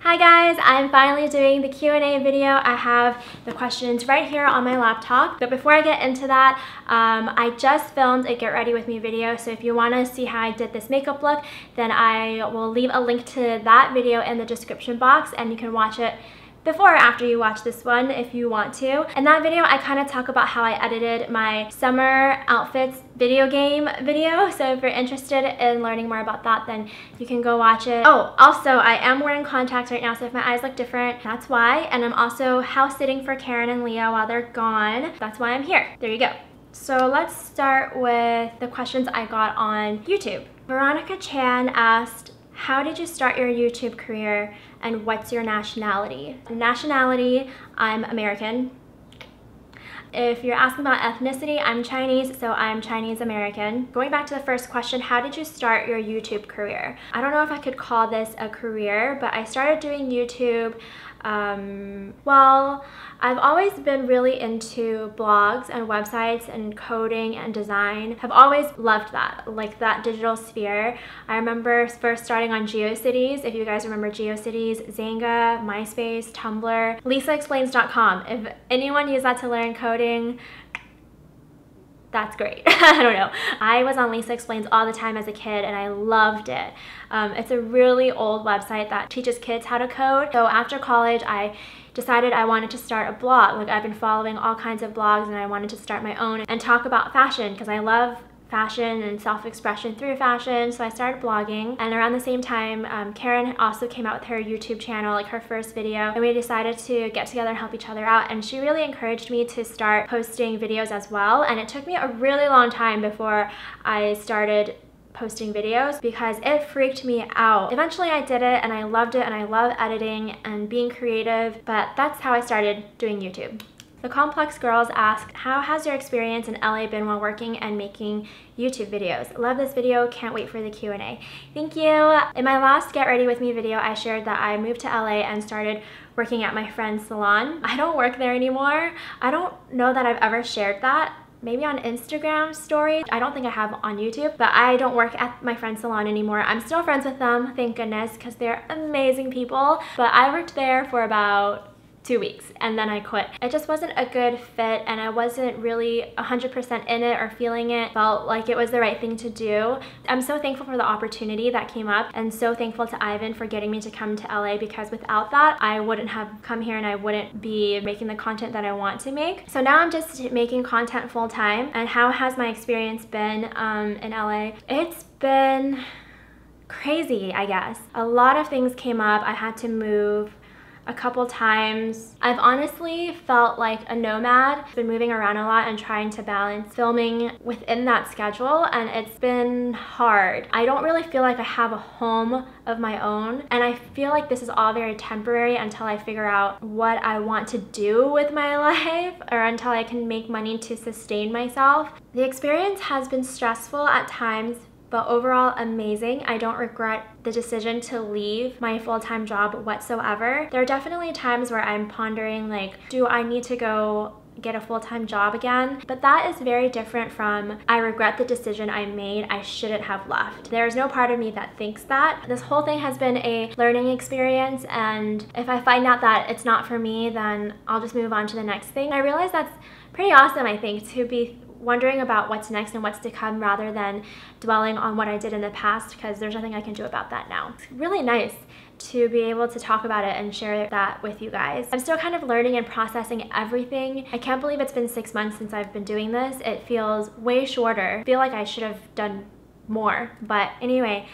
Hi guys, I'm finally doing the Q&A video. I have the questions right here on my laptop. But before I get into that, I just filmed a get ready with me video. So if you want to see how I did this makeup look, then I will leave a link to that video in the description box and you can watch it before or after you watch this one if you want to. In that video, I kind of talk about how I edited my summer outfits video game video. So if you're interested in learning more about that, then you can go watch it. Oh, also, I am wearing contacts right now, so if my eyes look different, that's why. And I'm also house sitting for Karen and Leah while they're gone. That's why I'm here. There you go. So let's start with the questions I got on YouTube. Veronica Chan asked, how did you start your YouTube career and what's your nationality? Nationality, I'm American. If you're asking about ethnicity, I'm Chinese, so I'm Chinese American. Going back to the first question, how did you start your YouTube career? I don't know if I could call this a career, but I started doing YouTube. Well, I've always been really into blogs and websites and coding and design. I've always loved that, like that digital sphere. I remember first starting on GeoCities, if you guys remember GeoCities, Zanga, MySpace, Tumblr, LisaExplains.com. If anyone used that to learn coding, that's great. I don't know. I was on Lisa Explains all the time as a kid and I loved it. It's a really old website that teaches kids how to code. So after college, I decided I wanted to start a blog. Like I've been following all kinds of blogs and I wanted to start my own and talk about fashion because I love fashion and self-expression through fashion. So I started blogging, and around the same time Karen also came out with her YouTube channel, like her first video, and we decided to get together and help each other out, and she really encouraged me to start posting videos as well. And it took me a really long time before I started posting videos because it freaked me out. Eventually I did it and I loved it and I love editing and being creative, but that's how I started doing YouTube. The Complex Girls ask, how has your experience in LA been while working and making YouTube videos? Love this video, can't wait for the Q&A. Thank you. In my last Get Ready With Me video, I shared that I moved to LA and started working at my friend's salon. I don't work there anymore. I don't know that I've ever shared that. Maybe on Instagram stories. I don't think I have on YouTube, but I don't work at my friend's salon anymore. I'm still friends with them, thank goodness, because they're amazing people. But I worked there for about 2 weeks and then I quit. It just wasn't a good fit and I wasn't really 100% in it or feeling it. Felt like it was the right thing to do. I'm so thankful for the opportunity that came up and so thankful to Ivan for getting me to come to LA, because without that I wouldn't have come here and I wouldn't be making the content that I want to make. So now I'm just making content full time. And how has my experience been in LA? It's been crazy, I guess. A lot of things came up. I had to move a couple times. I've honestly felt like a nomad. I've been moving around a lot and trying to balance filming within that schedule, and it's been hard. I don't really feel like I have a home of my own, and I feel like this is all very temporary until I figure out what I want to do with my life, or until I can make money to sustain myself. The experience has been stressful at times, but overall amazing. I don't regret the decision to leave my full-time job whatsoever. There are definitely times where I'm pondering, like, do I need to go get a full-time job again? But that is very different from, I regret the decision I made, I shouldn't have left. There's no part of me that thinks that. This whole thing has been a learning experience, and if I find out that it's not for me, then I'll just move on to the next thing. I realize that's pretty awesome, I think, to be wondering about what's next and what's to come rather than dwelling on what I did in the past, because there's nothing I can do about that now. It's really nice to be able to talk about it and share that with you guys. I'm still kind of learning and processing everything. I can't believe it's been 6 months since I've been doing this. It feels way shorter. I feel like I should have done more, but anyway,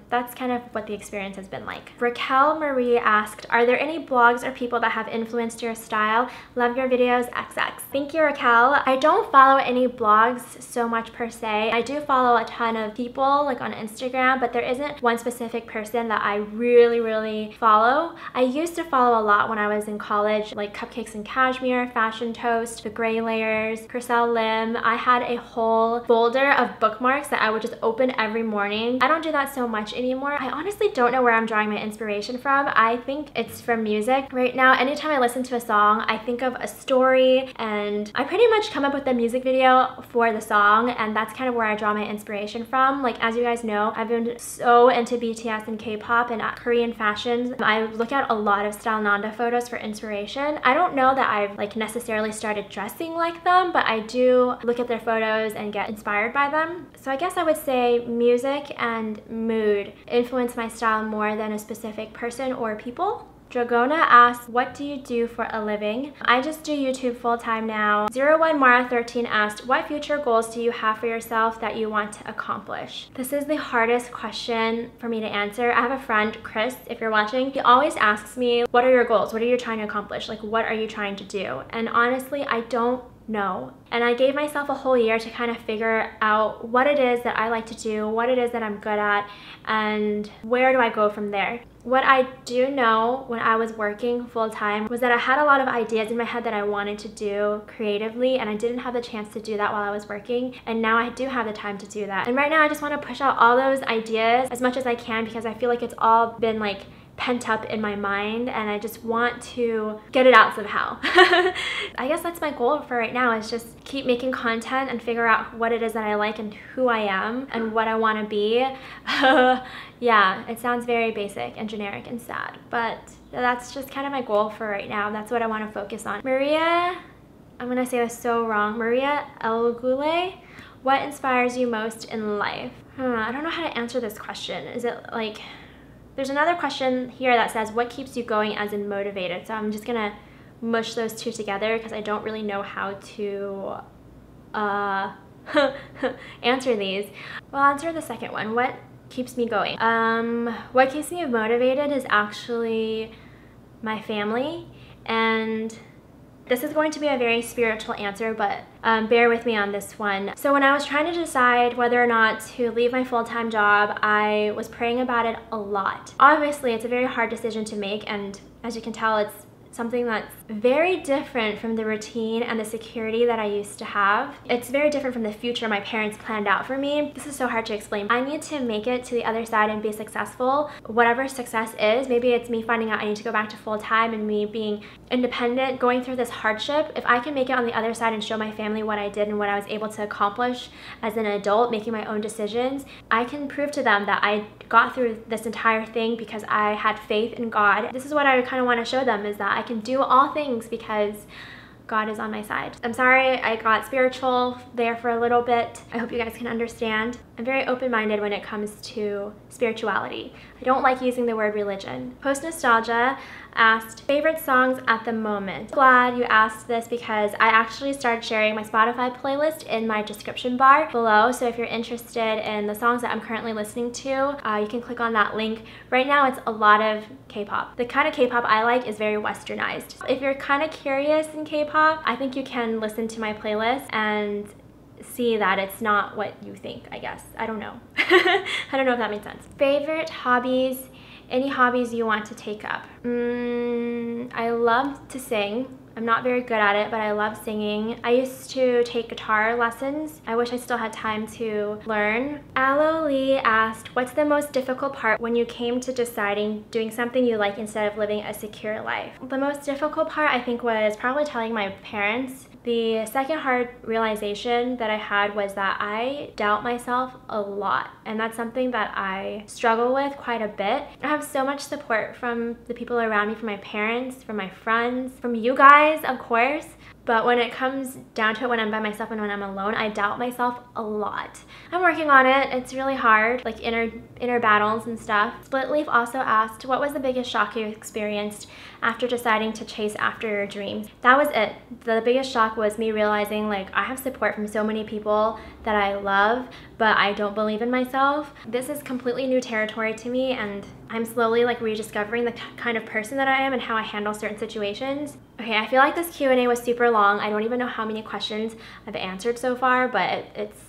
that's kind of what the experience has been like. Raquel Marie asked, are there any blogs or people that have influenced your style? Love your videos, XX. Thank you, Raquel. I don't follow any blogs so much per se. I do follow a ton of people like on Instagram, but there isn't one specific person that I really follow. I used to follow a lot when I was in college, like Cupcakes and Cashmere, Fashion Toast, The Gray Layers, Purcell Lim. I had a whole folder of bookmarks that I would just open every morning. I don't do that so much anymore. I honestly don't know where I'm drawing my inspiration from. I think it's from music. Right now, anytime I listen to a song, I think of a story, and I pretty much come up with a music video for the song, and that's kind of where I draw my inspiration from. Like, as you guys know, I've been so into BTS and K-pop and Korean fashions. I look at a lot of Style Nanda photos for inspiration. I don't know that I've like necessarily started dressing like them, but I do look at their photos and get inspired by them. So I guess I would say music and mood influence my style more than a specific person or people. Dragona asks, what do you do for a living? I just do YouTube full-time now. 01Mara13 asked, what future goals do you have for yourself that you want to accomplish? This is the hardest question for me to answer. I have a friend, Chris, if you're watching, he always asks me, what are your goals? What are you trying to accomplish? Like, what are you trying to do? And honestly, I don't know. And I gave myself a whole year to kind of figure out what it is that I like to do, what it is that I'm good at, and where do I go from there. What I do know when I was working full-time was that I had a lot of ideas in my head that I wanted to do creatively, and I didn't have the chance to do that while I was working, and now I do have the time to do that. And right now I just want to push out all those ideas as much as I can, because I feel like it's all been like pent up in my mind, and I just want to get it out somehow. I guess that's my goal for right now, is just keep making content and figure out what it is that I like and who I am and what I want to be. Yeah, it sounds very basic and generic and sad, but that's just kind of my goal for right now. That's what I want to focus on. Maria, I'm gonna say this so wrong, Maria Elgule, what inspires you most in life? I don't know how to answer this question. Is it like, there's another question here that says, what keeps you going as in motivated? So I'm just gonna mush those two together because I don't really know how to answer these. Well, I'll answer the second one. What keeps me going? What keeps me motivated is actually my family, and this is going to be a very spiritual answer, but bear with me on this one. So when I was trying to decide whether or not to leave my full-time job, I was praying about it a lot. Obviously, it's a very hard decision to make, and as you can tell, it's something that's very different from the routine and the security that I used to have. It's very different from the future my parents planned out for me. This is so hard to explain. I need to make it to the other side and be successful. Whatever success is, maybe it's me finding out I need to go back to full-time and me being independent, going through this hardship. If I can make it on the other side and show my family what I did and what I was able to accomplish as an adult, making my own decisions, I can prove to them that I got through this entire thing because I had faith in God. This is what I kind of want to show them, is that I can do all things because God is on my side. I'm sorry I got spiritual there for a little bit. I hope you guys can understand. I'm very open-minded when it comes to spirituality. I don't like using the word religion. Post Nostalgia asked, favorite songs at the moment. Glad you asked this because I actually started sharing my Spotify playlist in my description bar below. So if you're interested in the songs that I'm currently listening to, you can click on that link. Right now it's a lot of K-pop. The kind of K-pop I like is very westernized. If you're kind of curious in K-pop, I think you can listen to my playlist and see that it's not what you think, I guess. I don't know. I don't know if that makes sense. Favorite hobbies? Any hobbies you want to take up? I love to sing. I'm not very good at it, but I love singing. I used to take guitar lessons. I wish I still had time to learn. Aloe Lee asked, what's the most difficult part when you came to deciding doing something you like instead of living a secure life? The most difficult part, I think, was probably telling my parents. The second hard realization that I had was that I doubt myself a lot, and that's something that I struggle with quite a bit. I have so much support from the people around me, from my parents, from my friends, from you guys, of course. But when it comes down to it, when I'm by myself and when I'm alone, I doubt myself a lot. I'm working on it. It's really hard, like inner battles and stuff. Splitleaf also asked, what was the biggest shock you experienced after deciding to chase after your dreams? That was it. The biggest shock was me realizing, like, I have support from so many people that I love, but I don't believe in myself. This is completely new territory to me, and I'm slowly like rediscovering the kind of person that I am and how I handle certain situations. Okay, I feel like this Q&A was super long. I don't even know how many questions I've answered so far, but it's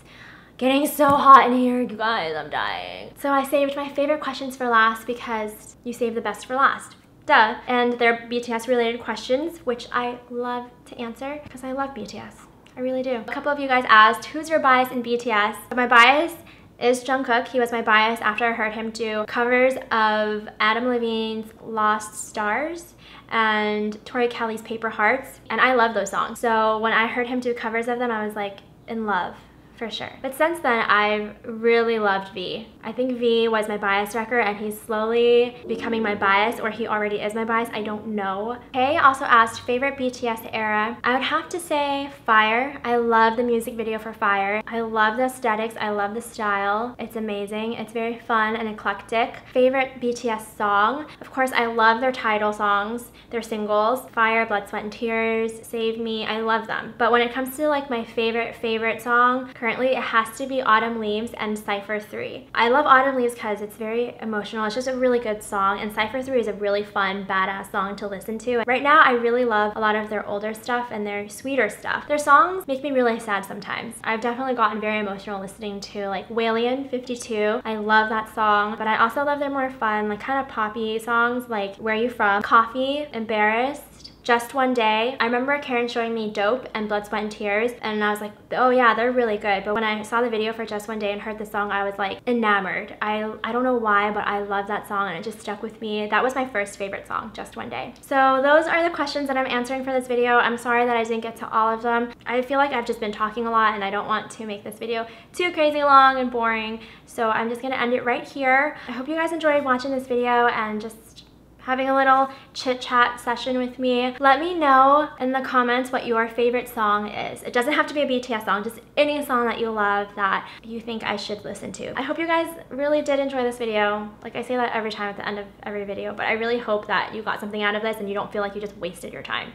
getting so hot in here, you guys, I'm dying. So I saved my favorite questions for last because you save the best for last. Duh. And they're BTS related questions, which I love to answer because I love BTS. I really do. A couple of you guys asked, who's your bias in BTS? My bias is Jungkook. He was my bias after I heard him do covers of Adam Levine's Lost Stars and Tori Kelly's Paper Hearts, and I love those songs. So when I heard him do covers of them, I was like in love. For sure. But since then, I've really loved V. I think V was my bias record and he's slowly becoming my bias, or he already is my bias, I don't know. Kay also asked favorite BTS era. I would have to say Fire. I love the music video for Fire. I love the aesthetics, I love the style. It's amazing. It's very fun and eclectic. Favorite BTS song. Of course, I love their title songs, their singles. Fire, Blood, Sweat and Tears, Save Me, I love them. But when it comes to like my favorite song, currently it has to be Autumn Leaves and Cypher 3. I love Autumn Leaves because it's very emotional. It's just a really good song, and Cypher 3 is a really fun, badass song to listen to. Right now, I really love a lot of their older stuff and their sweeter stuff. Their songs make me really sad sometimes. I've definitely gotten very emotional listening to like Walian 52. I love that song, but I also love their more fun, like kind of poppy songs like Where You From, Coffee, Embarrassed, Just One Day. I remember Karen showing me Dope and Blood, Sweat and Tears, and I was like, oh yeah, they're really good. But when I saw the video for Just One Day and heard the song, I was like enamored. I don't know why, but I love that song and it just stuck with me. That was my first favorite song, Just One Day. So those are the questions that I'm answering for this video. I'm sorry that I didn't get to all of them. I feel like I've just been talking a lot and I don't want to make this video too crazy long and boring. So I'm just gonna end it right here. I hope you guys enjoyed watching this video and just having a little chit chat session with me. Let me know in the comments what your favorite song is. It doesn't have to be a BTS song, just any song that you love that you think I should listen to. I hope you guys really did enjoy this video. Like I say that every time at the end of every video, but I really hope that you got something out of this and you don't feel like you just wasted your time.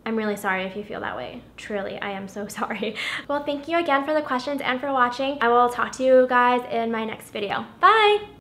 I'm really sorry if you feel that way. Truly, I am so sorry. Well, thank you again for the questions and for watching. I will talk to you guys in my next video. Bye!